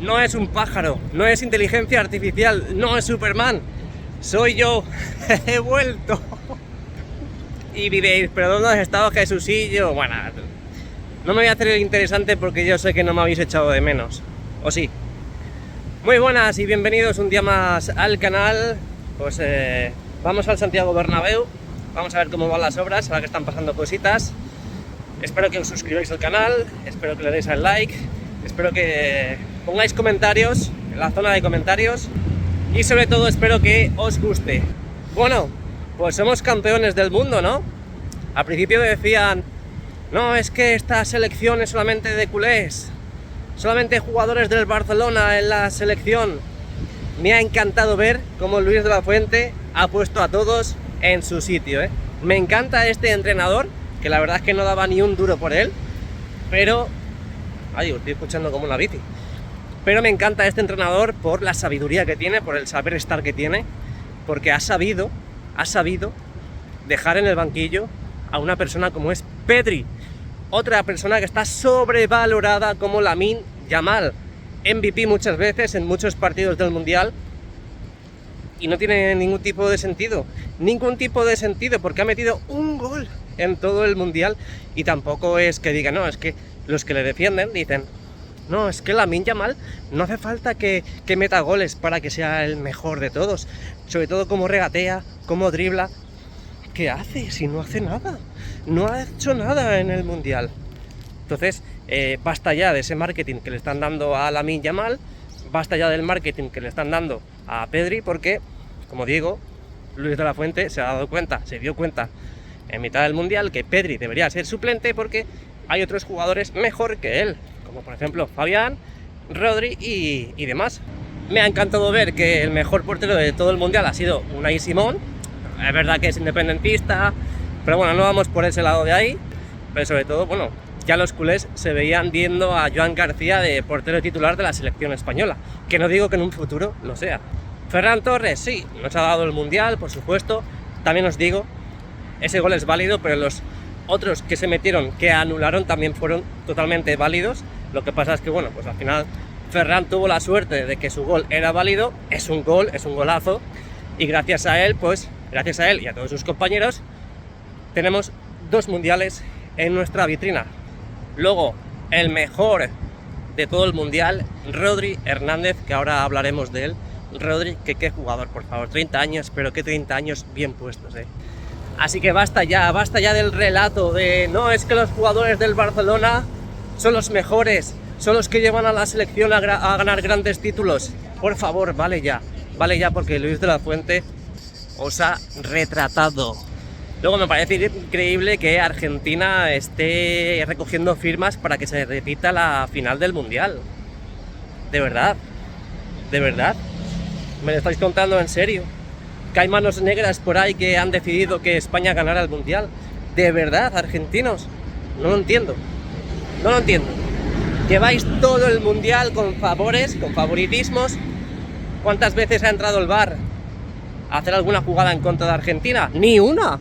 no es un pájaro, no es inteligencia artificial, no es Superman, soy yo, he vuelto. Y diréis, ¿pero dónde has estado, Jesucillo? Bueno, no me voy a hacer el interesante porque yo sé que no me habéis echado de menos, ¿o sí? Muy buenas y bienvenidos un día más al canal. Pues vamos al Santiago Bernabéu, vamos a ver cómo van las obras, ahora que están pasando cositas. Espero que os suscribáis al canal, espero que le deis al like, espero que pongáis comentarios en la zona de comentarios y sobre todo espero que os guste. Bueno, pues somos campeones del mundo, ¿no? Al principio decían, no, es que esta selección es solamente de culés, solamente jugadores del Barcelona en la selección. Me ha encantado ver cómo Luis de la Fuente ha puesto a todos en su sitio, ¿eh? Me encanta este entrenador, que la verdad es que no daba ni un duro por él, pero... Ay, estoy escuchando como una bici. Pero me encanta este entrenador por la sabiduría que tiene, por el saber estar que tiene, porque ha sabido dejar en el banquillo a una persona como es Pedri, otra persona que está sobrevalorada como Lamine Yamal, MVP muchas veces en muchos partidos del Mundial, y no tiene ningún tipo de sentido, porque ha metido un gol en todo el Mundial, y tampoco es que diga, no, es que los que le defienden dicen, no, es que Lamine Yamal no hace falta que meta goles para que sea el mejor de todos, sobre todo como regatea, como dribla. ¿Qué hace? Si no hace nada, no ha hecho nada en el Mundial. Entonces, basta ya de ese marketing que le están dando a Lamine Yamal, basta ya del marketing que le están dando a Pedri, porque, como digo, Luis de la Fuente se dio cuenta en mitad del Mundial que Pedri debería ser suplente porque hay otros jugadores mejor que él, como por ejemplo Fabián, Rodri y demás. Me ha encantado ver que el mejor portero de todo el Mundial ha sido Unai Simón. Es verdad que es independentista, pero bueno, no vamos por ese lado de ahí. Pero sobre todo, bueno, ya los culés se veían viendo a Joan García de portero titular de la selección española, que no digo que en un futuro lo sea. Ferran Torres, sí, nos ha dado el Mundial, por supuesto. También os digo, ese gol es válido, pero los otros que se metieron, que anularon, también fueron totalmente válidos. Lo que pasa es que, bueno, pues al final Ferran tuvo la suerte de que su gol era válido, es un gol, es un golazo, y gracias a él, pues, gracias a él y a todos sus compañeros, tenemos 2 mundiales en nuestra vitrina. Luego, el mejor de todo el Mundial, Rodri Hernández, que ahora hablaremos de él. Rodri, que qué jugador, por favor, 30 años, pero qué 30 años bien puestos, ¿eh? Así que basta ya del relato de, no, es que los jugadores del Barcelona son los mejores, son los que llevan a la selección a ganar grandes títulos. Por favor, vale ya, porque Luis de la Fuente os ha retratado. Luego me parece increíble que Argentina esté recogiendo firmas para que se repita la final del Mundial. De verdad, me lo estáis contando en serio. Que hay manos negras por ahí que han decidido que España ganara el Mundial. De verdad, argentinos, no lo entiendo. Lleváis todo el Mundial con favores, con favoritismos. ¿Cuántas veces ha entrado el VAR a hacer alguna jugada en contra de Argentina? Ni una.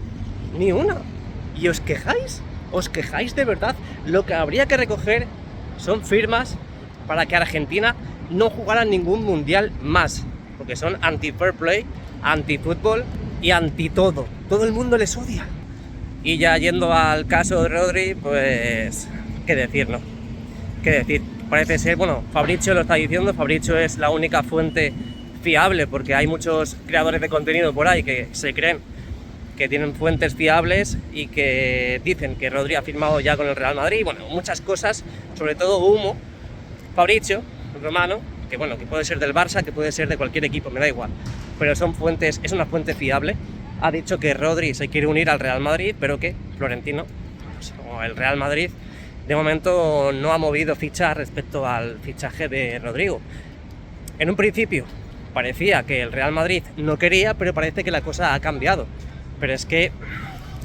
¿Y os quejáis de verdad? Lo que habría que recoger son firmas para que Argentina no jugara ningún Mundial más, porque son anti-fair play, anti-fútbol y anti-todo. Todo el mundo les odia. Y ya yendo al caso de Rodri, pues, ¿qué decir, no? ¿Qué decir? Parece ser, bueno, Fabrizio lo está diciendo, Fabrizio es la única fuente fiable, porque hay muchos creadores de contenido por ahí que se creen que tienen fuentes fiables y que dicen que Rodri ha firmado ya con el Real Madrid. Bueno, muchas cosas, sobre todo humo. Fabrizio, romano, que bueno, que puede ser del Barça, que puede ser de cualquier equipo, me da igual, pero son fuentes, es una fuente fiable. Ha dicho que Rodri se quiere unir al Real Madrid, pero que Florentino, o el Real Madrid, de momento no ha movido ficha respecto al fichaje de Rodrigo. En un principio parecía que el Real Madrid no quería, pero parece que la cosa ha cambiado. Pero es que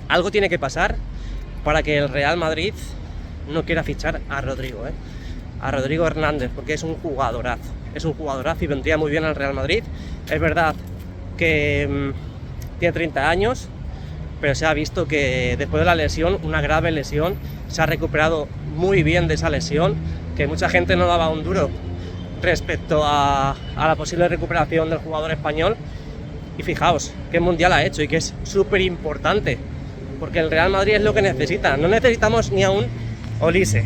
algo tiene que pasar para que el Real Madrid no quiera fichar a Rodrigo, a Rodrigo Hernández, porque es un jugadorazo y vendría muy bien al Real Madrid. Es verdad que tiene 30 años, pero se ha visto que después de la lesión, una grave lesión, se ha recuperado muy bien de esa lesión, que mucha gente no daba un duro respecto a la posible recuperación del jugador español. Y fijaos qué mundial ha hecho y que es súper importante, porque el Real Madrid es lo que necesita. No necesitamos ni a un Olise,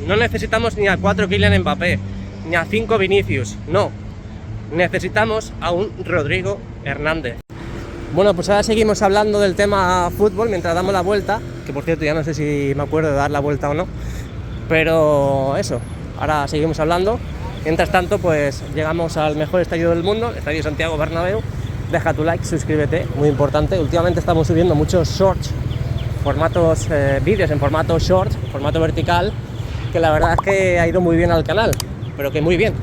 no necesitamos ni a 4 Kylian Mbappé, ni a 5 Vinicius, no. Necesitamos a un Rodrigo Hernández. Bueno, pues ahora seguimos hablando del tema fútbol mientras damos la vuelta, que por cierto ya no sé si me acuerdo de dar la vuelta o no, pero eso, ahora seguimos hablando. Mientras tanto, pues llegamos al mejor estadio del mundo, el Estadio Santiago Bernabéu. Deja tu like, suscríbete, muy importante. Últimamente estamos subiendo muchos shorts, formatos, vídeos en formato short, formato vertical, que la verdad es que ha ido muy bien al canal, pero que muy bien.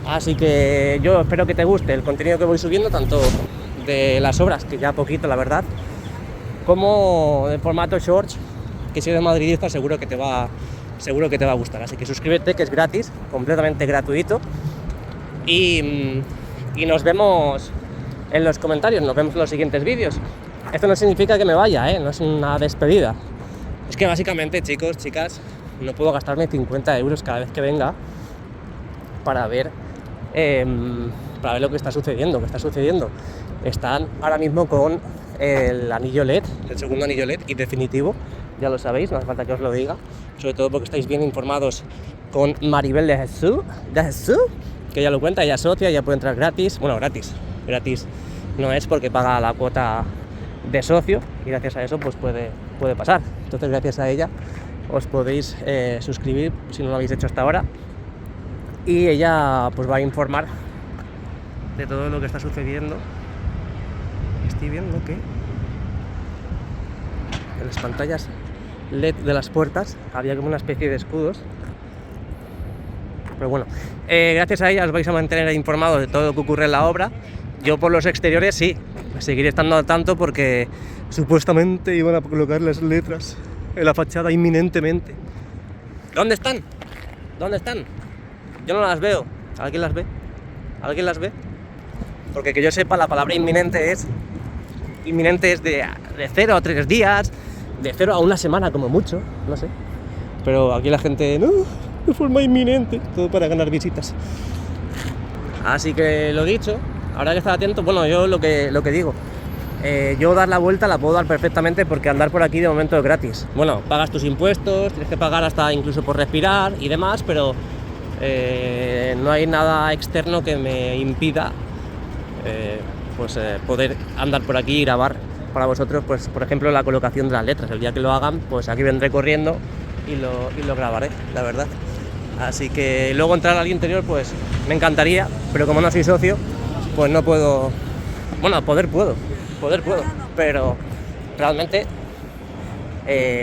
Así que yo espero que te guste el contenido que voy subiendo, tanto de las obras, que ya poquito la verdad, como de formato shorts, que si eres madridista seguro que te va a gustar. Así que suscríbete, que es gratis, completamente gratuito, y nos vemos en los comentarios, nos vemos en los siguientes vídeos. Esto no significa que me vaya, no es una despedida. Es que básicamente, chicos, chicas, no puedo gastarme 50 euros cada vez que venga para ver lo que está sucediendo. Están ahora mismo con el anillo LED, el segundo anillo LED y definitivo, ya lo sabéis, no hace falta que os lo diga, sobre todo porque estáis bien informados con Maribel de Jesús, que ya lo cuenta, ella es socia, ya puede entrar gratis, bueno, gratis no es porque paga la cuota de socio y gracias a eso pues puede pasar. Entonces gracias a ella os podéis suscribir si no lo habéis hecho hasta ahora, y ella pues va a informar de todo lo que está sucediendo. Estoy viendo que en las pantallas LED de las puertas había como una especie de escudos, pero bueno, gracias a ella os vais a mantener informados de todo lo que ocurre en la obra. Yo por los exteriores sí, seguiré estando al tanto porque supuestamente iban a colocar las letras en la fachada inminentemente. ¿Dónde están? Yo no las veo. ¿Alguien las ve? Porque que yo sepa, la palabra inminente es de 0 a 3 días, de 0 a 1 semana como mucho, no sé. Pero aquí la gente, no, de forma inminente, todo para ganar visitas. Así que lo dicho, habrá que estar atento. Bueno, yo lo que digo, yo dar la vuelta la puedo dar perfectamente porque andar por aquí de momento es gratis. Bueno, pagas tus impuestos, tienes que pagar hasta incluso por respirar y demás, pero no hay nada externo que me impida poder andar por aquí y grabar para vosotros, pues por ejemplo la colocación de las letras. El día que lo hagan, pues aquí vendré corriendo y lo grabaré, la verdad. Así que luego entrar al interior pues me encantaría, pero como no soy socio pues no puedo. Bueno, poder puedo, pero realmente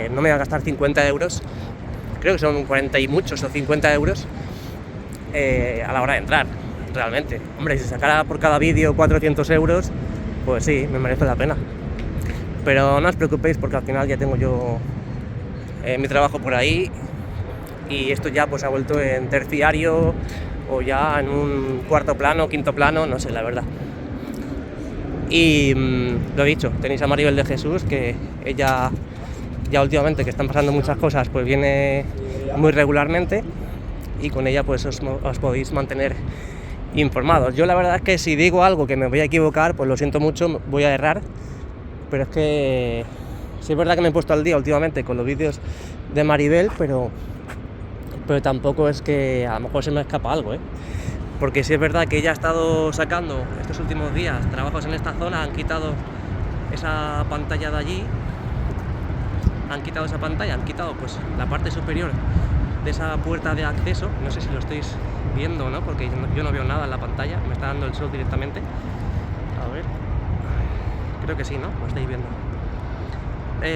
no me voy a gastar 50 euros, creo que son 40 y muchos o 50 euros a la hora de entrar, realmente. Hombre, si sacara por cada vídeo 400 euros, pues sí, me merece la pena. Pero no os preocupéis porque al final ya tengo yo mi trabajo por ahí y esto ya pues ha vuelto en terciario o ya en un cuarto plano, quinto plano, no sé, la verdad. Y lo dicho, tenéis a Maribel de Jesús, que ella ya últimamente, que están pasando muchas cosas, pues viene muy regularmente y con ella pues os podéis mantener informados. Yo la verdad es que si digo algo que me voy a equivocar, pues lo siento mucho, voy a errar, pero es que sí es verdad que me he puesto al día últimamente con los vídeos de Maribel, pero tampoco es que a lo mejor se me escapa algo, porque sí es verdad que ella ha estado sacando estos últimos días trabajos en esta zona, han quitado esa pantalla de allí, han quitado pues la parte superior de esa puerta de acceso, no sé si lo estáis viendo o no, porque yo no veo nada en la pantalla, me está dando el sol directamente. A ver, creo que sí, ¿no? Lo estáis viendo.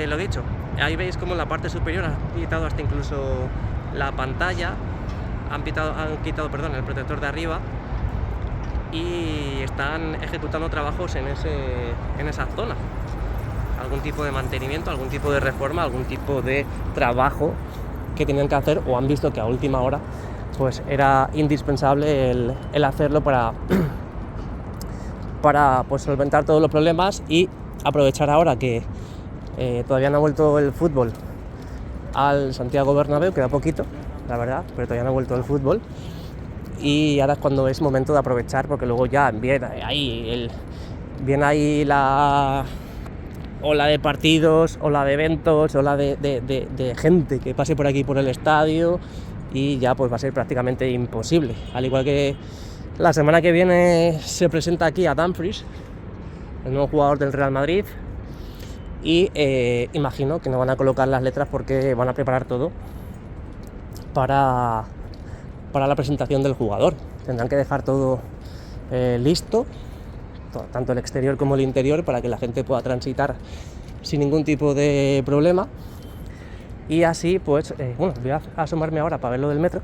Lo dicho, ahí veis como en la parte superior han quitado hasta incluso la pantalla, han quitado el protector de arriba y están ejecutando trabajos en esa zona. Algún tipo de mantenimiento, algún tipo de reforma, algún tipo de trabajo que tenían que hacer o han visto que a última hora pues era indispensable el hacerlo para pues solventar todos los problemas y aprovechar ahora que todavía no ha vuelto el fútbol al Santiago Bernabéu, queda poquito, la verdad, pero todavía no ha vuelto el fútbol, y ahora es cuando es momento de aprovechar, porque luego ya viene ahí la ola de partidos, ola de eventos, ola de gente que pase por aquí por el estadio, y ya pues va a ser prácticamente imposible. Al igual que la semana que viene se presenta aquí a Dumfries, el nuevo jugador del Real Madrid, y imagino que no van a colocar las letras porque van a preparar todo para la presentación del jugador. Tendrán que dejar todo listo, tanto el exterior como el interior, para que la gente pueda transitar sin ningún tipo de problema. Y así pues, bueno, voy a asomarme ahora para ver lo del metro,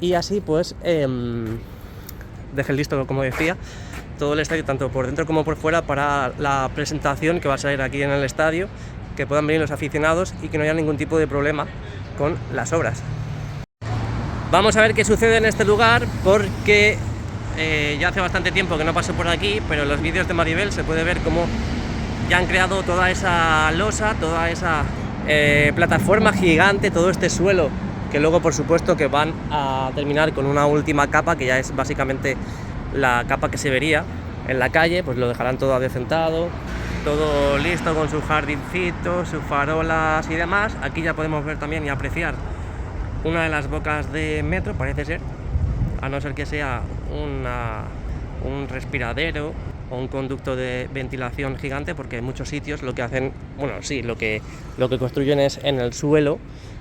y así pues dejen listo, como decía, todo el estadio, tanto por dentro como por fuera, para la presentación que va a salir aquí en el estadio, que puedan venir los aficionados y que no haya ningún tipo de problema con las obras. Vamos a ver qué sucede en este lugar, porque ya hace bastante tiempo que no paso por aquí, pero en los vídeos de Maribel se puede ver cómo ya han creado toda esa losa, toda esa plataforma gigante, todo este suelo, que luego por supuesto que van a terminar con una última capa, que ya es básicamente la capa que se vería en la calle. Pues lo dejarán todo adecentado, todo listo con sus jardincitos, sus farolas y demás. Aquí ya podemos ver también y apreciar una de las bocas de metro, parece ser, a no ser que sea un respiradero o un conducto de ventilación gigante, porque en muchos sitios lo que hacen, bueno, sí, lo que construyen es en el suelo,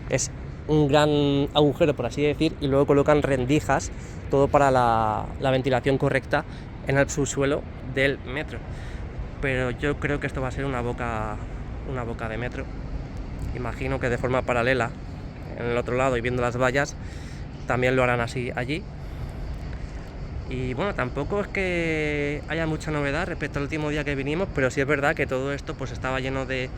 es un gran agujero, por así decir, y luego colocan rendijas, todo para la ventilación correcta en el subsuelo del metro. Pero yo creo que esto va a ser una boca de metro. Imagino que de forma paralela, en el otro lado y viendo las vallas, también lo harán así allí. Y bueno, tampoco es que haya mucha novedad respecto al último día que vinimos, pero sí es verdad que todo esto pues estaba lleno de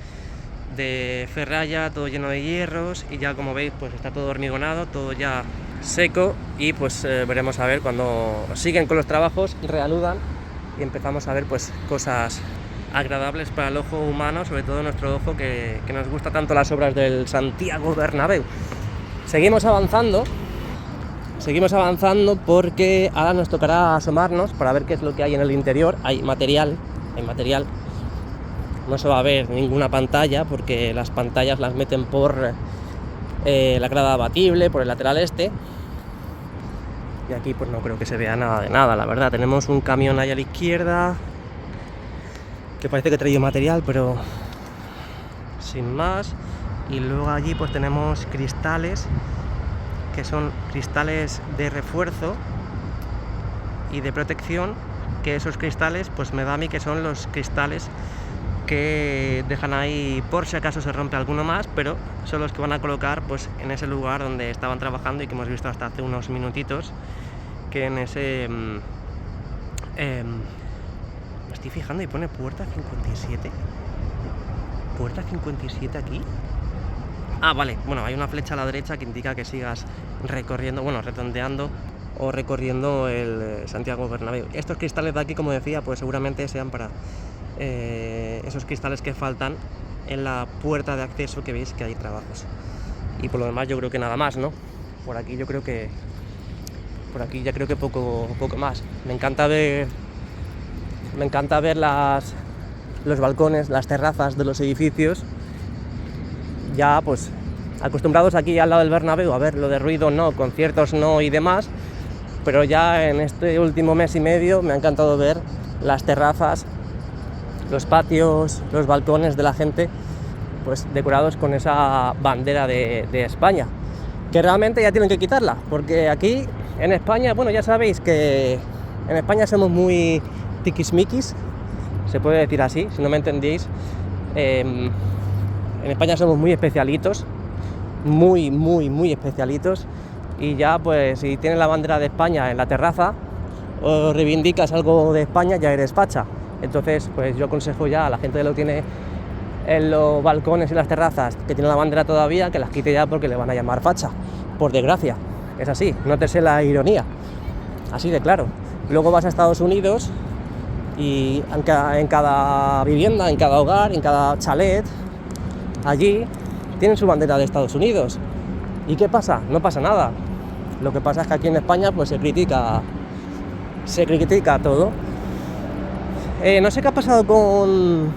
ferralla, todo lleno de hierros, y ya como veis pues está todo hormigonado, todo ya seco, y pues veremos a ver cuando siguen con los trabajos, reanudan y empezamos a ver pues cosas agradables para el ojo humano, sobre todo nuestro ojo que nos gusta tanto las obras del Santiago Bernabéu. Seguimos avanzando porque ahora nos tocará asomarnos para ver qué es lo que hay en el interior. Hay material. No se va a ver ninguna pantalla, porque las pantallas las meten por la grada abatible, por el lateral este. Y aquí pues no creo que se vea nada de nada, la verdad. Tenemos un camión ahí a la izquierda, que parece que ha traído material, pero sin más. Y luego allí pues tenemos cristales, que son cristales de refuerzo y de protección, que esos cristales pues me da a mí que son los cristales que dejan ahí por si acaso se rompe alguno más, pero son los que van a colocar pues en ese lugar donde estaban trabajando y que hemos visto hasta hace unos minutitos, que en ese me estoy fijando y pone puerta 57 aquí. Ah, vale, bueno, hay una flecha a la derecha que indica que sigas recorriendo, bueno, redondeando o recorriendo el Santiago Bernabéu. Estos cristales de aquí, como decía, pues seguramente sean para esos cristales que faltan en la puerta de acceso, que veis que hay trabajos. Y por lo demás yo creo que nada más, ¿no? Por aquí ya creo que poco más. Me encanta ver los balcones, las terrazas de los edificios. Ya pues acostumbrados aquí al lado del Bernabéu a ver lo de ruido no, conciertos no y demás, pero ya en este último mes y medio me ha encantado ver las terrazas, los patios, los balcones de la gente pues decorados con esa bandera de España, que realmente ya tienen que quitarla, porque aquí en España, bueno, ya sabéis que en España somos muy tiquismiquis, se puede decir así, si no me entendéis. En España somos muy especialitos, muy especialitos, y ya pues si tienes la bandera de España en la terraza o reivindicas algo de España, ya eres facha. Entonces pues yo aconsejo ya a la gente que lo tiene en los balcones y las terrazas, que tiene la bandera todavía, que las quite ya, porque le van a llamar facha, por desgracia. Es así, nótese la ironía, así de claro. Luego vas a Estados Unidos y en cada vivienda, en cada hogar, en cada chalet, allí tienen su bandera de Estados Unidos. ¿Y qué pasa? No pasa nada. Lo que pasa es que aquí en España pues se critica todo. No sé qué ha pasado con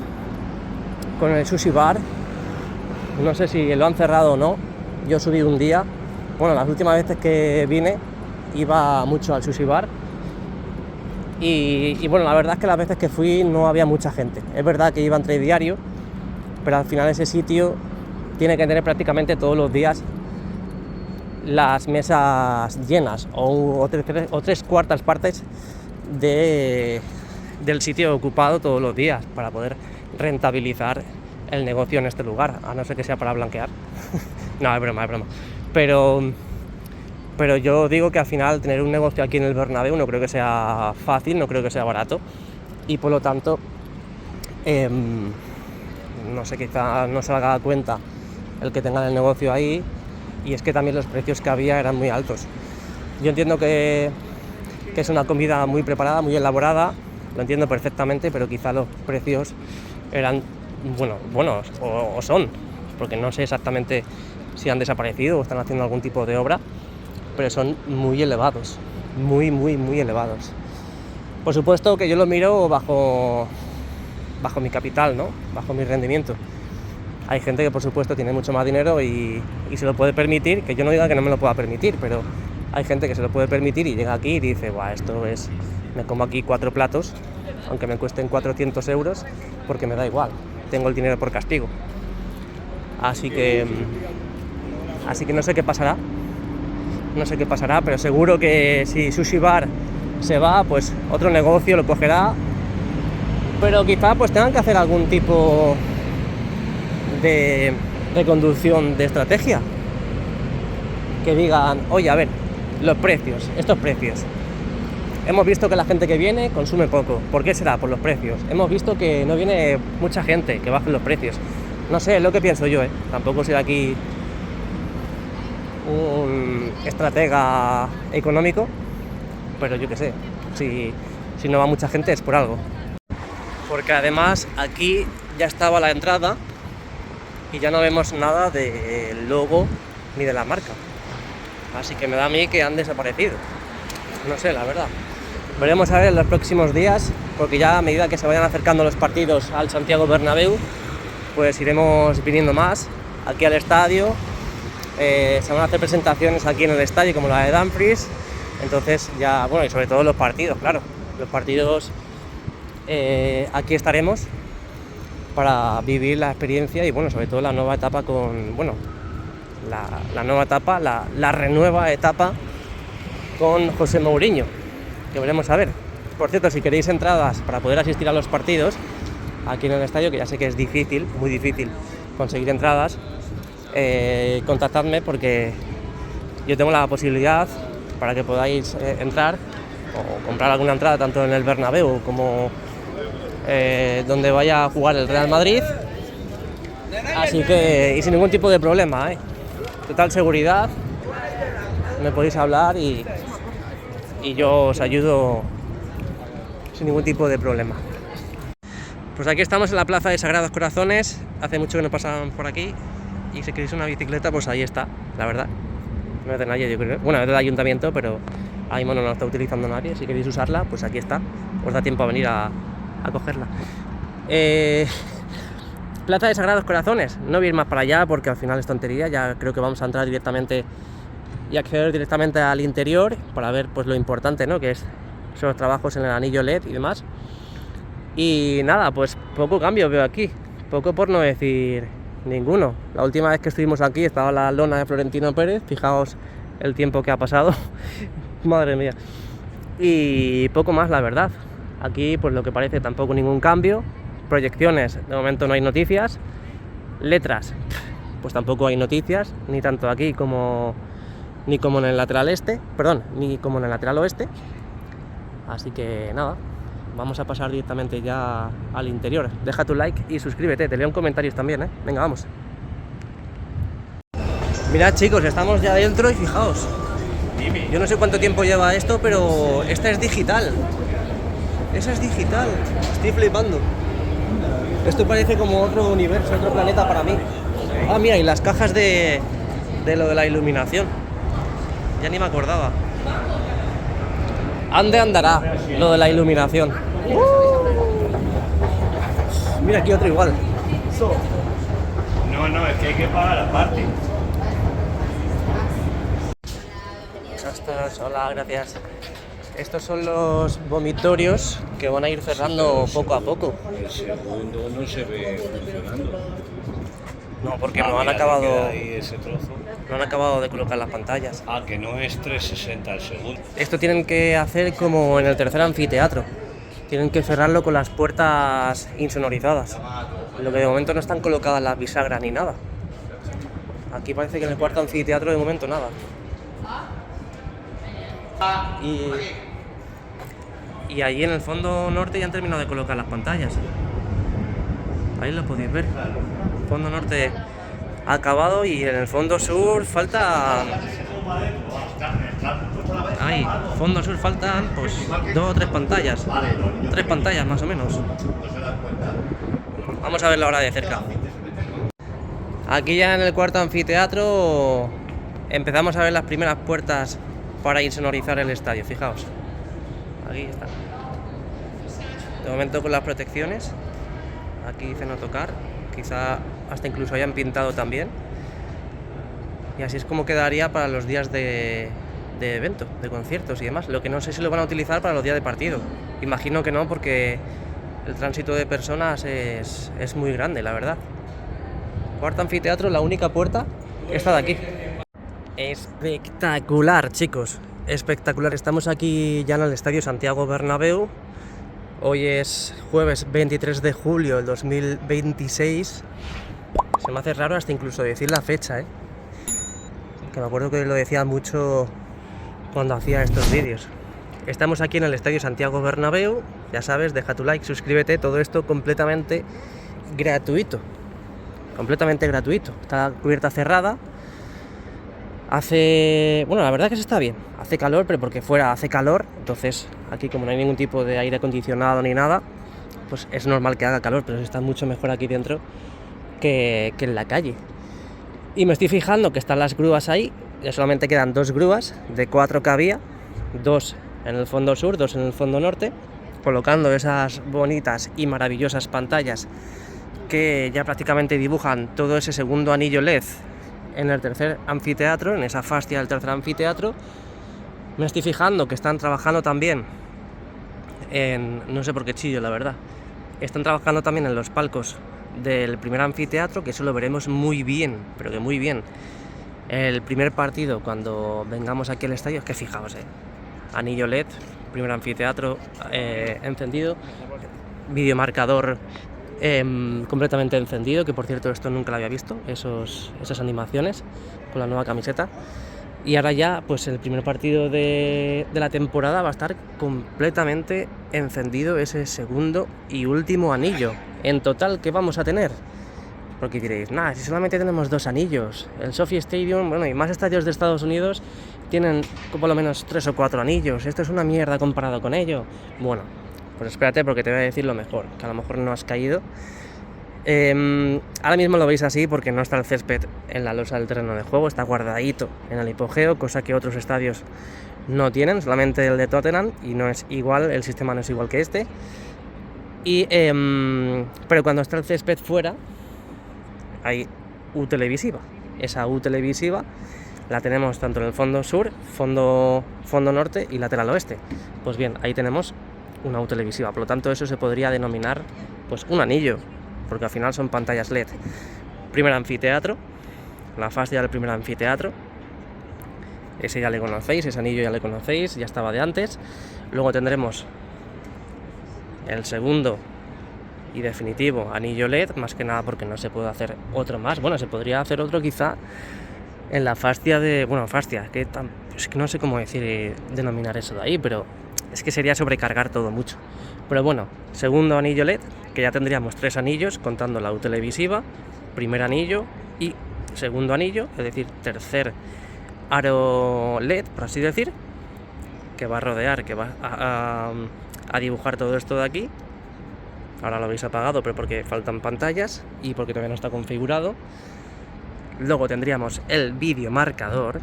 el sushi bar. No sé si lo han cerrado o no. Yo subí un día. Bueno, las últimas veces que vine iba mucho al sushi bar. Y bueno, la verdad es que las veces que fui no había mucha gente. Es verdad que iba entre diario, pero al final ese sitio tiene que tener prácticamente todos los días las mesas llenas o tres cuartas partes del sitio ocupado todos los días para poder rentabilizar el negocio en este lugar, a no ser que sea para blanquear. No, es broma. Pero yo digo que al final tener un negocio aquí en el Bernabéu no creo que sea fácil, no creo que sea barato, y por lo tanto no sé, quizá no se haga cuenta el que tengan el negocio ahí, y es que también los precios que había eran muy altos. Yo entiendo que es una comida muy preparada, muy elaborada, lo entiendo perfectamente, pero quizá los precios eran buenos o son, porque no sé exactamente si han desaparecido o están haciendo algún tipo de obra, pero son muy elevados, muy elevados. Por supuesto que yo lo miro bajo mi capital, ¿no? Bajo mi rendimiento. Hay gente que por supuesto tiene mucho más dinero y se lo puede permitir, que yo no diga que no me lo pueda permitir, pero hay gente que se lo puede permitir y llega aquí y dice, me como aquí 4 platos, aunque me cuesten 400 euros, porque me da igual, tengo el dinero por castigo. Así que no sé qué pasará, pero seguro que si Sushi Bar se va, pues otro negocio lo cogerá, pero quizá pues tengan que hacer algún tipo de conducción de estrategia, que digan, oye, a ver, estos precios, hemos visto que la gente que viene consume poco, ¿por qué será? Por los precios. Hemos visto que no viene mucha gente, que bajen los precios. No sé, es lo que pienso yo, tampoco soy aquí un estratega económico, pero yo qué sé, si no va mucha gente es por algo. Porque además aquí ya estaba la entrada y ya no vemos nada del logo ni de la marca, así que me da a mí que han desaparecido. No sé, la verdad. Veremos a ver en los próximos días, porque ya a medida que se vayan acercando los partidos al Santiago Bernabéu, pues iremos viniendo más aquí al estadio. Se van a hacer presentaciones aquí en el estadio como la de Dumfries, entonces ya, bueno, y sobre todo los partidos, claro, los partidos aquí estaremos para vivir la experiencia y, bueno, sobre todo la nueva etapa la renueva etapa con José Mourinho, que veremos a ver. Por cierto, si queréis entradas para poder asistir a los partidos aquí en el estadio, que ya sé que es difícil, muy difícil conseguir entradas, contactadme, porque yo tengo la posibilidad para que podáis entrar o comprar alguna entrada tanto en el Bernabéu como donde vaya a jugar el Real Madrid, así que, y sin ningún tipo de problema, total seguridad, me podéis hablar y yo os ayudo sin ningún tipo de problema. Pues aquí estamos en la plaza de Sagrados Corazones, hace mucho que no pasaban por aquí, y si queréis una bicicleta, pues ahí está, la verdad. No es de nadie, yo creo. Bueno, es del ayuntamiento, pero ahí no la está utilizando nadie. Si queréis usarla, pues aquí está, os da tiempo a venir a cogerla. Plaza de Sagrados Corazones, no voy a ir más para allá porque al final es tontería, ya creo que vamos a entrar directamente y acceder directamente al interior para ver pues lo importante, ¿no? Que son los trabajos en el anillo LED y demás. Y nada, pues poco cambio veo aquí, poco por no decir ninguno. La última vez que estuvimos aquí estaba la lona de Florentino Pérez, fijaos el tiempo que ha pasado, madre mía. Y poco más, la verdad. Aquí pues lo que parece tampoco ningún cambio. Proyecciones, de momento no hay noticias. Letras, pues tampoco hay noticias, ni tanto aquí ni como en el lateral ni como en el lateral oeste. Así que nada, vamos a pasar directamente ya al interior. Deja tu like y suscríbete, te leo en comentarios también, Venga, vamos. Mirad, chicos, estamos ya dentro y fijaos, yo no sé cuánto tiempo lleva esto, pero esta es digital. Esa es digital, estoy flipando. Esto parece como otro universo, otro planeta para mí. Ah, mira, y las cajas de lo de la iluminación. Ya ni me acordaba. Ande andará lo de la iluminación. Mira, aquí otro igual. No, es que hay que pagar aparte. Hola, gracias. Estos son los vomitorios que van a ir cerrando poco a poco. El segundo no se ve funcionando. No, porque no han acabado. Ahí ese trozo. No han acabado de colocar las pantallas. Ah, que no es 360 al segundo. Esto tienen que hacer como en el tercer anfiteatro. Tienen que cerrarlo con las puertas insonorizadas. Lo que de momento no están colocadas las bisagras ni nada. Aquí parece que en el cuarto anfiteatro de momento nada. Y allí en el fondo norte ya han terminado de colocar las pantallas. Ahí lo podéis ver. Fondo norte acabado y en el fondo sur falta. Ahí, fondo sur faltan pues 2 o 3 pantallas. 3 pantallas más o menos. Vamos a verlo ahora de cerca. Aquí ya en el cuarto anfiteatro empezamos a ver las primeras puertas para insonorizar el estadio, fijaos. Aquí está. De momento con las protecciones. Aquí dice no tocar. Quizá hasta incluso hayan pintado también. Y así es como quedaría para los días de evento, de conciertos y demás. Lo que no sé si lo van a utilizar para los días de partido. Imagino que no, porque el tránsito de personas es muy grande, la verdad. Cuarto anfiteatro, la única puerta, esta de aquí. Espectacular, chicos. Espectacular. Estamos aquí ya en el Estadio Santiago Bernabéu. Hoy es jueves 23 de julio del 2026. Se me hace raro hasta incluso decir la fecha, que me acuerdo que lo decía mucho cuando hacía estos vídeos. Estamos aquí en el Estadio Santiago Bernabéu. Ya sabes, deja tu like, suscríbete. Todo esto completamente gratuito. Completamente gratuito. Está cubierta cerrada. Bueno, la verdad es que se está bien. Hace calor, pero porque fuera hace calor. Entonces, aquí como no hay ningún tipo de aire acondicionado ni nada, pues es normal que haga calor, pero está mucho mejor aquí dentro que en la calle. Y me estoy fijando que están las grúas ahí. Ya solamente quedan 2 grúas de 4 que había. 2 en el fondo sur, 2 en el fondo norte. Colocando esas bonitas y maravillosas pantallas que ya prácticamente dibujan todo ese segundo anillo LED en el tercer anfiteatro, en esa fascia del tercer anfiteatro. Me estoy fijando que están trabajando también no sé por qué chillo, la verdad. Están trabajando también en los palcos del primer anfiteatro, que eso lo veremos muy bien, pero que muy bien. El primer partido, cuando vengamos aquí al estadio, es que fijaos, anillo LED, primer anfiteatro encendido, videomarcador completamente encendido, que por cierto esto nunca lo había visto, esas animaciones con la nueva camiseta. Y ahora ya, pues el primer partido de la temporada va a estar completamente encendido ese segundo y último anillo. En total, ¿qué vamos a tener? Porque diréis, nada, si solamente tenemos 2 anillos. El SoFi Stadium, bueno, y más estadios de Estados Unidos tienen por lo menos 3 o 4 anillos. Esto es una mierda comparado con ello. Bueno, pues espérate porque te voy a decir lo mejor, que a lo mejor no has caído. Ahora mismo lo veis así porque no está el césped en la losa del terreno de juego, está guardadito en el hipogeo, cosa que otros estadios no tienen, solamente el de Tottenham, y no es igual, el sistema no es igual que este. Pero cuando está el césped fuera, hay U televisiva. Esa U televisiva la tenemos tanto en el fondo sur, fondo norte y lateral oeste. Pues bien, ahí tenemos una U televisiva, por lo tanto eso se podría denominar pues un anillo, porque al final son pantallas LED. Primer anfiteatro, la fascia del primer anfiteatro, ese ya le conocéis, ese anillo ya le conocéis, ya estaba de antes. Luego tendremos el segundo y definitivo anillo LED, más que nada porque no se puede hacer otro más. Bueno, se podría hacer otro quizá en la fascia de... Bueno, fascia, es que no sé cómo denominar eso de ahí, pero es que sería sobrecargar todo mucho. Pero bueno, segundo anillo LED, que ya tendríamos 3 anillos, contando la U televisiva, primer anillo y segundo anillo, es decir, tercer aro LED, por así decir, que va a rodear, que va a dibujar todo esto de aquí. Ahora lo habéis apagado, pero porque faltan pantallas y porque todavía no está configurado. Luego tendríamos el videomarcador,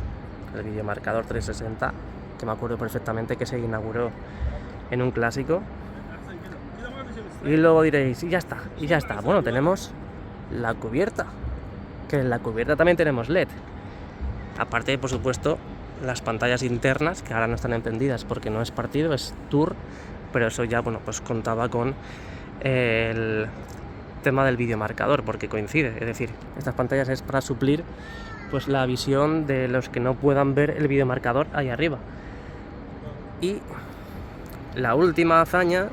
el videomarcador 360, que me acuerdo perfectamente que se inauguró en un clásico. Y luego diréis, y ya está. Bueno, tenemos la cubierta, que en la cubierta también tenemos LED. Aparte, por supuesto, las pantallas internas, que ahora no están encendidas porque no es partido, es tour, pero eso ya, bueno, pues contaba con el tema del videomarcador, porque coincide, es decir, estas pantallas es para suplir pues la visión de los que no puedan ver el videomarcador ahí arriba. Y la última hazaña,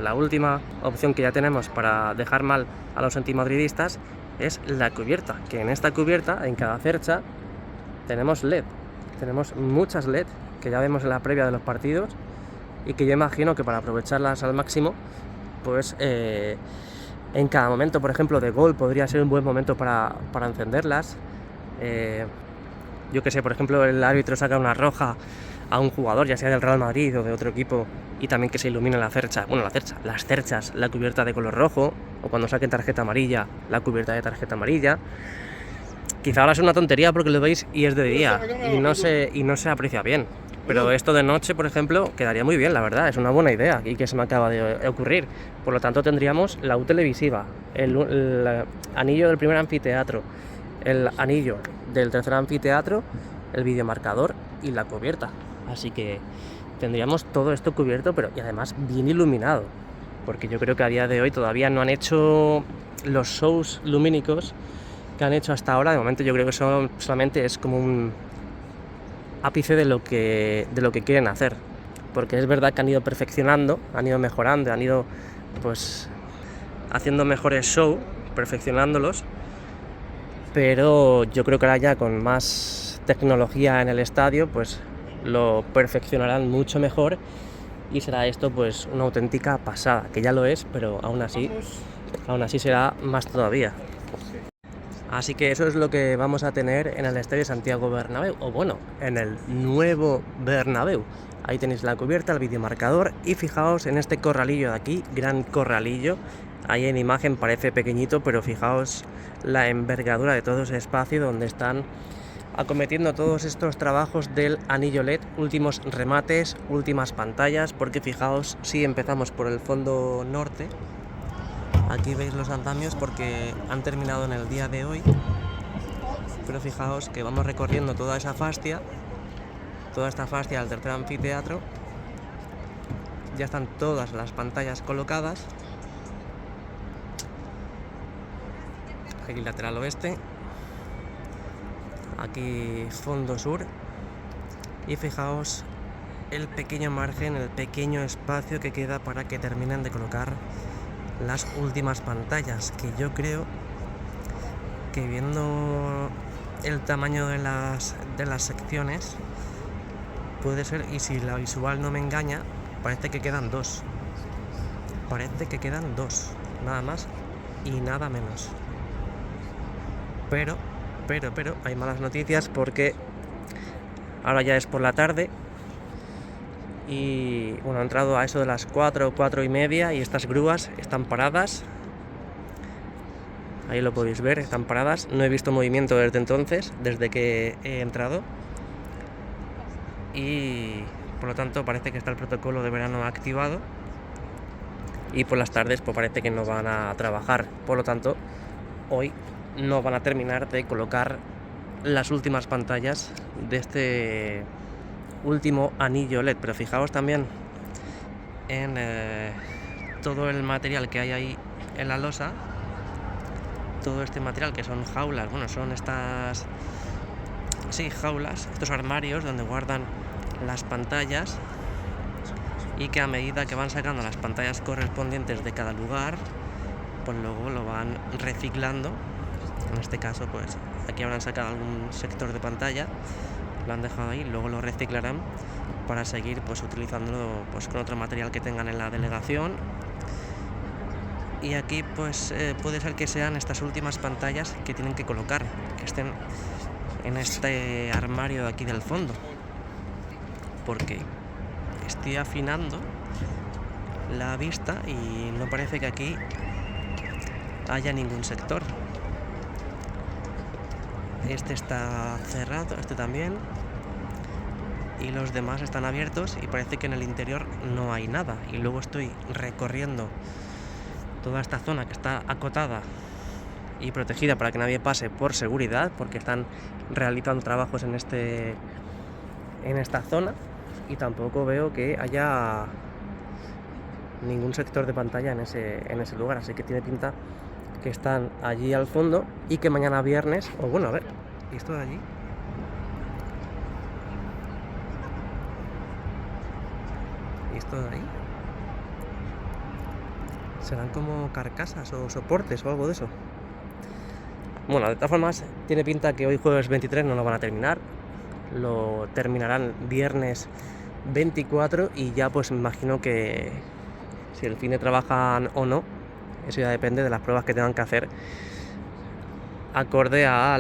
la última opción que ya tenemos para dejar mal a los antimadridistas es la cubierta, que en esta cubierta, en cada cercha, tenemos LED, tenemos muchas LED que ya vemos en la previa de los partidos y que yo imagino que para aprovecharlas al máximo, pues en cada momento, por ejemplo, de gol podría ser un buen momento para encenderlas. Yo que sé, por ejemplo, el árbitro saca una roja a un jugador, ya sea del Real Madrid o de otro equipo, y también que se ilumine la cercha, las cerchas, la cubierta de color rojo, o cuando saquen tarjeta amarilla, la cubierta de tarjeta amarilla. Quizá ahora es una tontería porque lo veis y es de día y no se aprecia bien, pero esto de noche, por ejemplo, quedaría muy bien, la verdad, es una buena idea y que se me acaba de ocurrir. Por lo tanto, tendríamos la U televisiva, el anillo del primer anfiteatro, el anillo del tercer anfiteatro, el videomarcador y la cubierta. Así que tendríamos todo esto cubierto, pero y además bien iluminado, porque yo creo que a día de hoy todavía no han hecho los shows lumínicos que han hecho hasta ahora. De momento yo creo que eso solamente es como un ápice de lo que quieren hacer, porque es verdad que han ido perfeccionando, han ido mejorando, han ido pues haciendo mejores shows, perfeccionándolos, pero yo creo que ahora ya con más tecnología en el estadio pues lo perfeccionarán mucho mejor y será esto pues una auténtica pasada, que ya lo es, pero aún así será más todavía. Así que eso es lo que vamos a tener en el Estadio Santiago Bernabéu, o bueno, en el nuevo Bernabéu. Ahí tenéis la cubierta, el videomarcador y fijaos en este corralillo de aquí, gran corralillo. Ahí en imagen parece pequeñito, pero fijaos la envergadura de todo ese espacio donde están acometiendo todos estos trabajos del anillo LED, últimos remates, últimas pantallas, porque fijaos, si empezamos por el fondo norte, aquí veis los andamios porque han terminado en el día de hoy, pero fijaos que vamos recorriendo toda esta fascia del tercer anfiteatro. Ya están todas las pantallas colocadas. Aquí lateral oeste, aquí fondo sur, y fijaos el pequeño margen, el pequeño espacio que queda para que terminen de colocar las últimas pantallas, que yo creo que viendo el tamaño de las secciones puede ser, y si la visual no me engaña, parece que quedan dos, nada más y nada menos. Pero hay malas noticias porque ahora ya es por la tarde y bueno, ha entrado a eso de las 4 y media y estas grúas están paradas. Ahí lo podéis ver, están paradas. No he visto movimiento desde entonces, desde que he entrado, y por lo tanto parece que está el protocolo de verano activado y por las tardes pues parece que no van a trabajar. Por lo tanto, hoy no van a terminar de colocar las últimas pantallas de este último anillo LED, pero fijaos también en todo el material que hay ahí en la losa, todo este material que son jaulas, bueno, son estas, sí, jaulas, estos armarios donde guardan las pantallas, y que a medida que van sacando las pantallas correspondientes de cada lugar, pues luego lo van reciclando. En este caso, pues aquí habrán sacado algún sector de pantalla, lo han dejado ahí, luego lo reciclarán para seguir pues utilizándolo pues con otro material que tengan en la delegación. Y aquí pues puede ser que sean estas últimas pantallas que tienen que colocar, que estén en este armario de aquí del fondo, porque estoy afinando la vista y no parece que aquí haya ningún sector. este está cerrado, este también, y los demás están abiertos y parece que en el interior no hay nada. Y luego estoy recorriendo toda esta zona que está acotada y protegida para que nadie pase por seguridad, porque están realizando trabajos en esta zona, y tampoco veo que haya ningún sector de pantalla en ese lugar, así que tiene pinta que están allí al fondo y que mañana viernes, o bueno, a ver, ¿y esto de allí? ¿Y esto de ahí? ¿Serán como carcasas o soportes o algo de eso? Bueno, de todas formas, tiene pinta que hoy jueves 23 no lo van a terminar, lo terminarán viernes 24 y ya pues me imagino que si el fin de trabajan o no, eso ya depende de las pruebas que tengan que hacer acorde a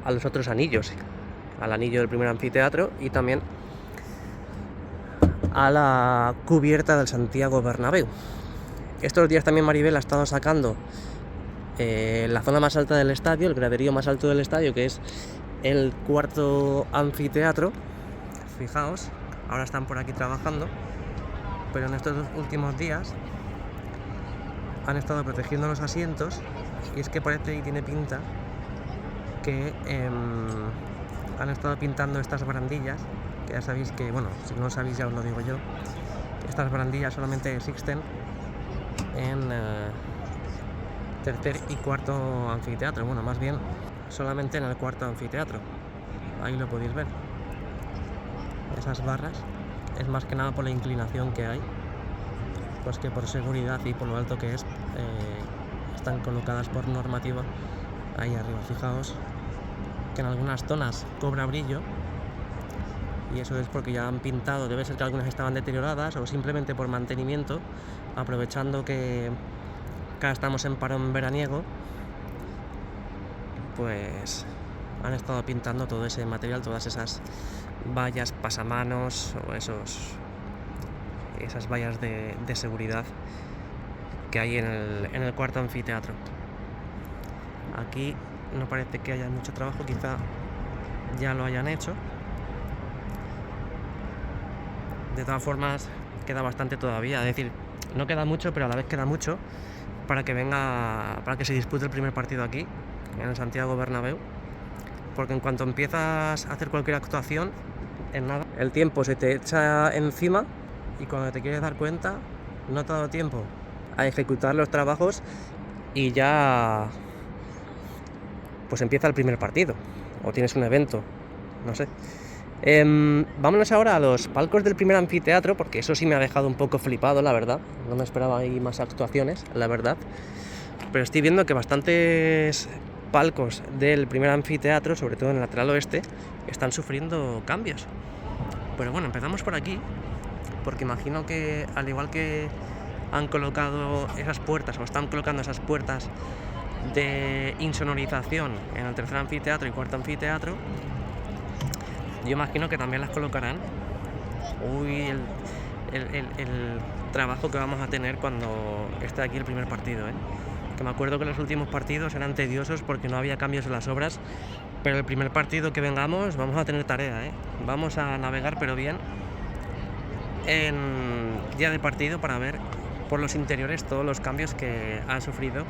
los otros anillos, al anillo del primer anfiteatro y también a la cubierta del Santiago Bernabéu. Estos días también Maribel ha estado sacando la zona más alta del estadio, el graderío más alto del estadio, que es el cuarto anfiteatro. Fijaos, ahora están por aquí trabajando, pero en estos últimos días han estado protegiendo los asientos y es que parece y tiene pinta que han estado pintando estas barandillas, que ya sabéis que, bueno, si no lo sabéis ya os lo digo yo, estas barandillas solamente existen en tercer y cuarto anfiteatro, bueno, más bien solamente en el cuarto anfiteatro, ahí lo podéis ver, esas barras, es más que nada por la inclinación que hay, pues que por seguridad y por lo alto que es, están colocadas por normativa ahí arriba. Fijaos que en algunas zonas cobra brillo y eso es porque ya han pintado, debe ser que algunas estaban deterioradas o simplemente por mantenimiento, aprovechando que acá estamos en parón veraniego, pues han estado pintando todo ese material, todas esas vallas, pasamanos o esas vallas de seguridad que hay en el cuarto anfiteatro. Aquí no parece que haya mucho trabajo, quizá ya lo hayan hecho. De todas formas, queda bastante todavía, es decir, no queda mucho, pero a la vez queda mucho para que se dispute el primer partido aquí, en el Santiago Bernabéu, porque en cuanto empiezas a hacer cualquier actuación, en nada, el tiempo se te echa encima y cuando te quieres dar cuenta, no te ha dado tiempo a ejecutar los trabajos y ya pues empieza el primer partido, o tienes un evento, no sé. Vámonos ahora a los palcos del primer anfiteatro, porque eso sí me ha dejado un poco flipado, la verdad. No me esperaba ahí más actuaciones, la verdad. Pero estoy viendo que bastantes palcos del primer anfiteatro, sobre todo en el lateral oeste, están sufriendo cambios. Pero bueno, empezamos por aquí, porque imagino que al igual que han colocado esas puertas, o están colocando esas puertas de insonorización en el tercer anfiteatro y cuarto anfiteatro, yo imagino que también las colocarán. Uy, el trabajo que vamos a tener cuando esté aquí el primer partido, que me acuerdo que los últimos partidos eran tediosos porque no había cambios en las obras, pero el primer partido que vengamos vamos a tener tarea, vamos a navegar pero bien en día de partido para ver por los interiores todos los cambios que ha sufrido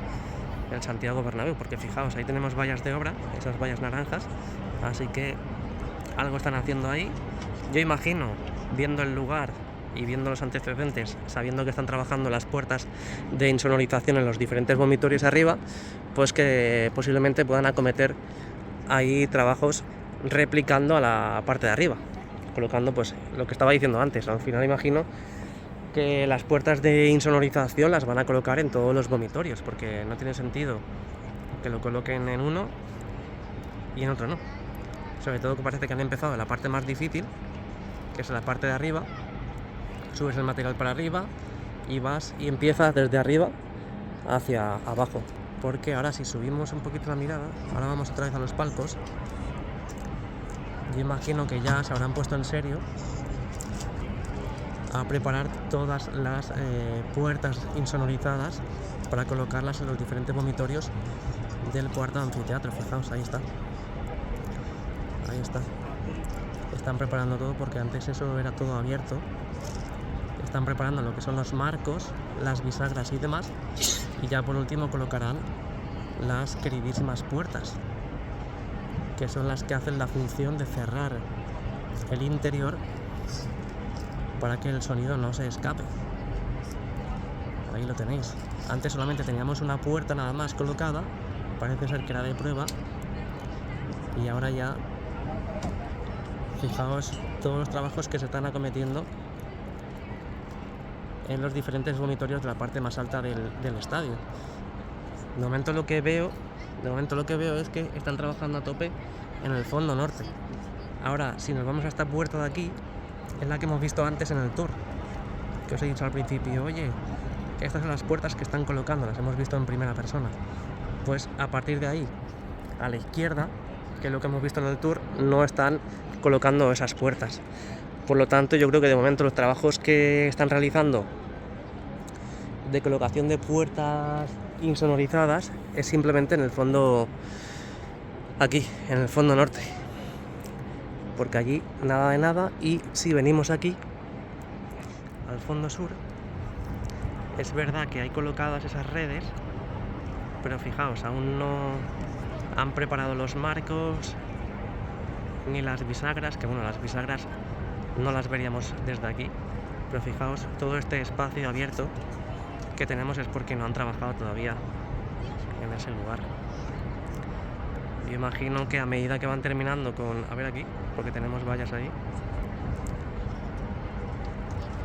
el Santiago Bernabéu, porque fijaos, ahí tenemos vallas de obra, esas vallas naranjas, así que algo están haciendo ahí. Yo imagino, viendo el lugar y viendo los antecedentes, sabiendo que están trabajando las puertas de insonorización en los diferentes vomitorios arriba, pues que posiblemente puedan acometer ahí trabajos replicando a la parte de arriba, colocando pues lo que estaba diciendo antes. Al final imagino que las puertas de insonorización las van a colocar en todos los vomitorios, porque no tiene sentido que lo coloquen en uno y en otro no. Sobre todo que parece que han empezado en la parte más difícil, que es la parte de arriba. Subes el material para arriba y vas y empiezas desde arriba hacia abajo. Porque ahora si subimos un poquito la mirada, ahora vamos otra vez a los palcos. Yo imagino que ya se habrán puesto en serio a preparar todas las puertas insonorizadas para colocarlas en los diferentes vomitorios del cuarto anfiteatro. Fijaos, ahí está. Ahí está. Están preparando todo porque antes eso era todo abierto. Están preparando lo que son los marcos, las bisagras y demás. Y ya por último colocarán las queridísimas puertas, que son las que hacen la función de cerrar el interior para que el sonido no se escape. Ahí lo tenéis. Antes solamente teníamos una puerta nada más colocada, parece ser que era de prueba, y ahora ya fijaos todos los trabajos que se están acometiendo en los diferentes vomitorios de la parte más alta del estadio. De momento lo que veo es que están trabajando a tope en el fondo norte. Ahora, si nos vamos a esta puerta de aquí, es la que hemos visto antes en el tour, que os he dicho al principio, oye, estas son las puertas que están colocando, las hemos visto en primera persona. Pues a partir de ahí, a la izquierda, que es lo que hemos visto en el tour, no están colocando esas puertas. Por lo tanto, yo creo que de momento los trabajos que están realizando de colocación de puertas insonorizadas es simplemente en el fondo, aquí, en el fondo norte, porque allí nada de nada. Y si venimos aquí al fondo sur, es verdad que hay colocadas esas redes, pero fijaos, aún no han preparado los marcos ni las bisagras, que bueno, las bisagras no las veríamos desde aquí, pero fijaos, todo este espacio abierto que tenemos es porque no han trabajado todavía en ese lugar. Yo imagino que a medida que van terminando con, a ver aquí, porque tenemos vallas ahí,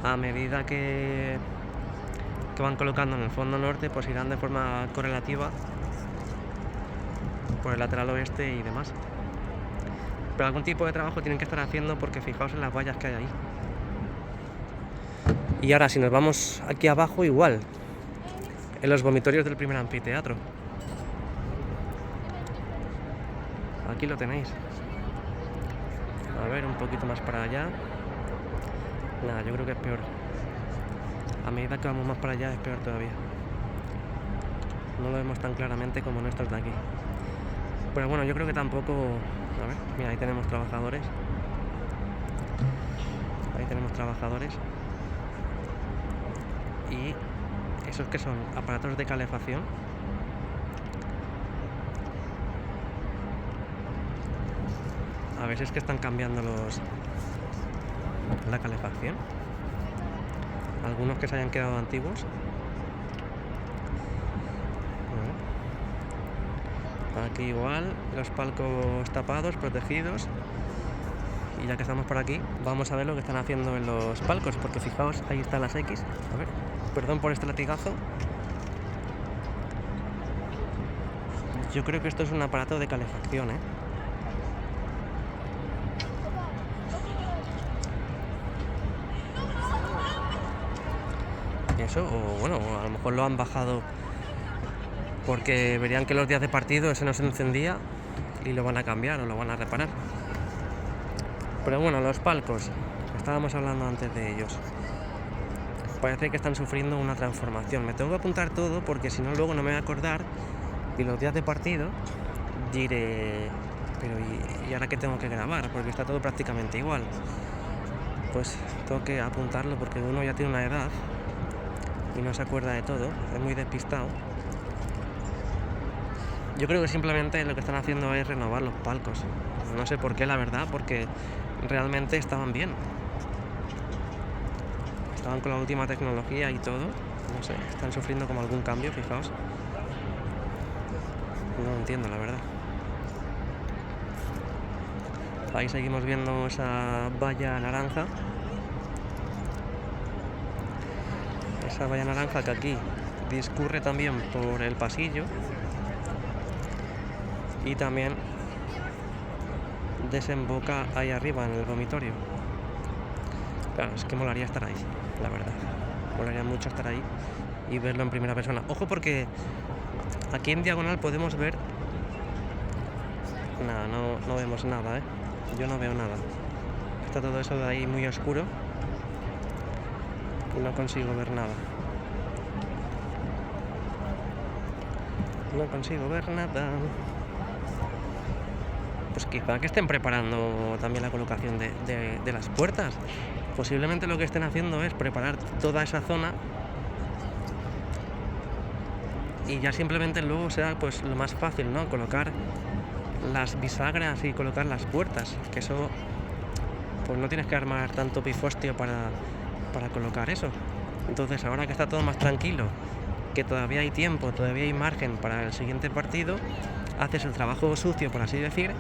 a medida que van colocando en el fondo norte, pues irán de forma correlativa por el lateral oeste y demás. Pero algún tipo de trabajo tienen que estar haciendo, porque fijaos en las vallas que hay ahí. Y ahora si nos vamos aquí abajo, igual, en los vomitorios del primer anfiteatro. Aquí lo tenéis. A ver, un poquito más para allá. Nada, yo creo que es peor. A medida que vamos más para allá es peor todavía. No lo vemos tan claramente como en estos de aquí. Pero bueno, yo creo que tampoco... A ver, mira, ahí tenemos trabajadores. Ahí tenemos trabajadores. Y esos que son aparatos de calefacción. A ver si es que están cambiando la calefacción. Algunos que se hayan quedado antiguos. Aquí igual, los palcos tapados, protegidos. Y ya que estamos por aquí, vamos a ver lo que están haciendo en los palcos, porque fijaos, ahí están las X. A ver, perdón por este latigazo. Yo creo que esto es un aparato de calefacción, ¿eh? Eso, o bueno, a lo mejor lo han bajado porque verían que los días de partido ese no se encendía y lo van a cambiar o lo van a reparar. Pero bueno, los palcos, estábamos hablando antes de ellos, parece que están sufriendo una transformación. Me tengo que apuntar todo porque si no luego no me voy a acordar y los días de partido diré, pero ¿y ahora qué tengo que grabar? Porque está todo prácticamente igual. Pues tengo que apuntarlo porque uno ya tiene una edad y no se acuerda de todo, es muy despistado. Yo creo que simplemente lo que están haciendo es renovar los palcos. No sé por qué, la verdad, porque realmente estaban bien. Estaban con la última tecnología y todo. No sé, están sufriendo como algún cambio, fijaos. No lo entiendo, la verdad. Ahí seguimos viendo esa valla naranja. Esa valla naranja que aquí discurre también por el pasillo. Y también desemboca ahí arriba en el vomitorio. Claro, es que molaría estar ahí, la verdad. Molaría mucho estar ahí y verlo en primera persona. Ojo, porque aquí en diagonal podemos ver... Nada, no vemos nada, ¿eh? Yo no veo nada. Está todo eso de ahí muy oscuro y no consigo ver nada. No consigo ver nada. Pues Quizá que estén preparando también la colocación de las puertas. Posiblemente lo que estén haciendo es preparar toda esa zona y ya simplemente luego será pues lo más fácil, ¿no? Colocar las bisagras y colocar las puertas, que eso pues no tienes que armar tanto pifostio para colocar eso. Entonces ahora que está todo más tranquilo, que todavía hay tiempo, todavía hay margen para el siguiente partido, haces el trabajo sucio, por así decir,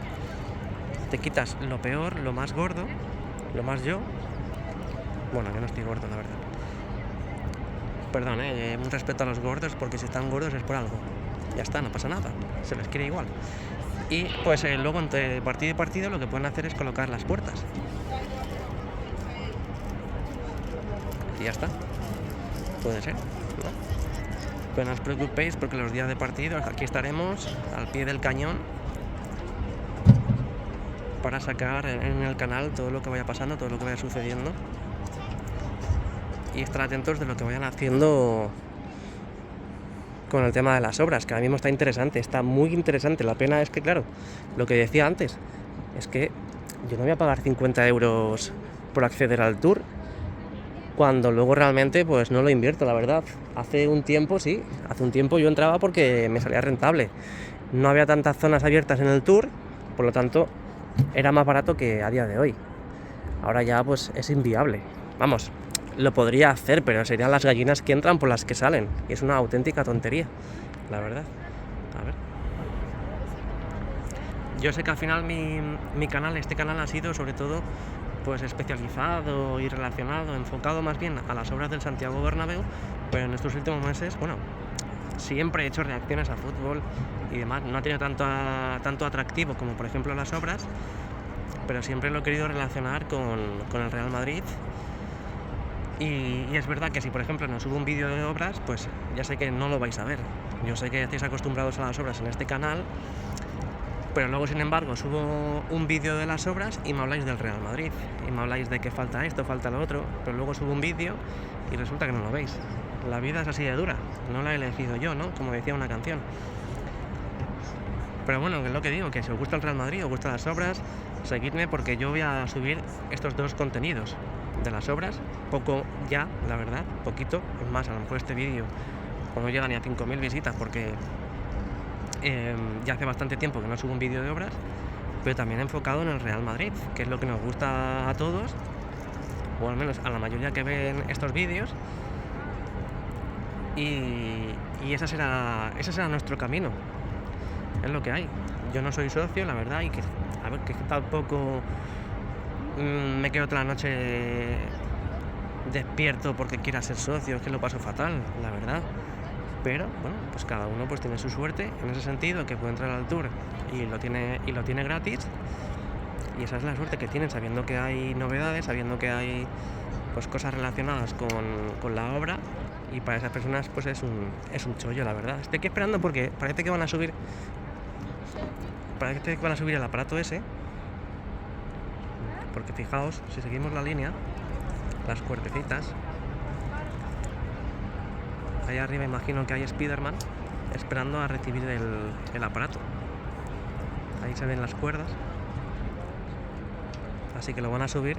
te quitas lo peor, lo más gordo, lo más yo. Bueno, yo no estoy gordo, la verdad. Perdón, un respeto a los gordos, porque si están gordos es por algo. Ya está, no pasa nada, se les quiere igual. Y pues luego entre partido y partido lo que pueden hacer es colocar las puertas. Y ya está. Puede ser, ¿no? Pero no os preocupéis porque los días de partido aquí estaremos al pie del cañón para sacar en el canal todo lo que vaya pasando, todo lo que vaya sucediendo y estar atentos de lo que vayan haciendo con el tema de las obras, que ahora mismo está interesante, está muy interesante. La pena es que, claro, lo que decía antes, es que yo no voy a pagar 50 euros por acceder al tour, cuando luego realmente pues no lo invierto, la verdad. Hace un tiempo yo entraba porque me salía rentable. No había tantas zonas abiertas en el tour, por lo tanto era más barato que a día de hoy. Ahora ya pues es inviable. Vamos, lo podría hacer, pero serían las gallinas que entran por las que salen. Y es una auténtica tontería, la verdad. A ver. Yo sé que al final este canal ha sido sobre todo pues especializado y relacionado, enfocado más bien a las obras del Santiago Bernabéu, pero en estos últimos meses, bueno, siempre he hecho reacciones a fútbol y demás. No ha tenido tanto atractivo como por ejemplo las obras, pero siempre lo he querido relacionar con el Real Madrid. Y es verdad que si por ejemplo nos subo un vídeo de obras, pues ya sé que no lo vais a ver. Yo sé que estáis acostumbrados a las obras en este canal, pero luego sin embargo subo un vídeo de las obras y me habláis del Real Madrid y me habláis de que falta esto, falta lo otro, pero luego subo un vídeo y resulta que no lo veis. La vida es así de dura, no la he elegido yo, ¿no? Como decía una canción. Pero bueno, es lo que digo, que si os gusta el Real Madrid, os gustan las obras, seguidme porque yo voy a subir estos dos contenidos de las obras, poco ya, la verdad, poquito. Es más, a lo mejor este vídeo no llega ni a 5.000 visitas porque ya hace bastante tiempo que no subo un vídeo de obras, pero también enfocado en el Real Madrid, que es lo que nos gusta a todos, o al menos a la mayoría que ven estos vídeos, y ese será nuestro camino, es lo que hay. Yo no soy socio, la verdad, y que tampoco me quedo toda la noche despierto porque quiera ser socio, es que lo paso fatal, la verdad. Pero bueno, pues cada uno pues tiene su suerte en ese sentido, que puede entrar al tour y lo tiene gratis, y esa es la suerte que tienen, sabiendo que hay novedades, sabiendo que hay pues cosas relacionadas con la obra, y para esas personas pues es un chollo, la verdad. Estoy aquí esperando porque parece que van a subir el aparato ese, porque fijaos, si seguimos la línea, las cuerdecitas, ahí arriba imagino que hay Spiderman esperando a recibir el aparato. Ahí se ven las cuerdas, así que lo van a subir,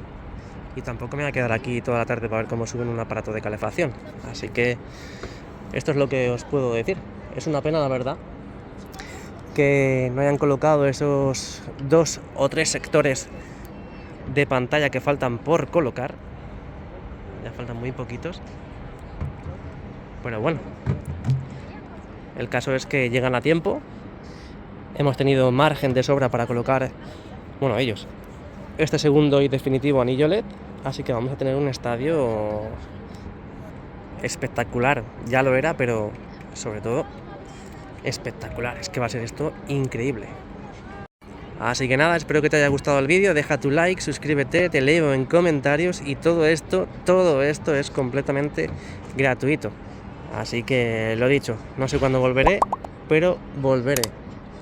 y tampoco me voy a quedar aquí toda la tarde para ver cómo suben un aparato de calefacción. Así que esto es lo que os puedo decir. Es una pena, la verdad, que no hayan colocado esos 2 o 3 sectores de pantalla que faltan por colocar. Ya faltan muy poquitos, pero bueno, el caso es que llegan a tiempo. Hemos tenido margen de sobra para colocar, bueno, ellos, este segundo y definitivo anillo LED, así que vamos a tener un estadio espectacular. Ya lo era, pero sobre todo espectacular. Es que va a ser esto increíble. Así que nada, espero que te haya gustado el vídeo, deja tu like, suscríbete, te leo en comentarios, y todo esto es completamente gratuito. Así que lo dicho, no sé cuándo volveré, pero volveré.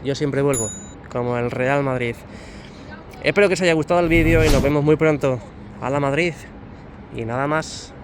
Yo siempre vuelvo, como el Real Madrid. Espero que os haya gustado el vídeo y nos vemos muy pronto. ¡Hala Madrid! Y nada más.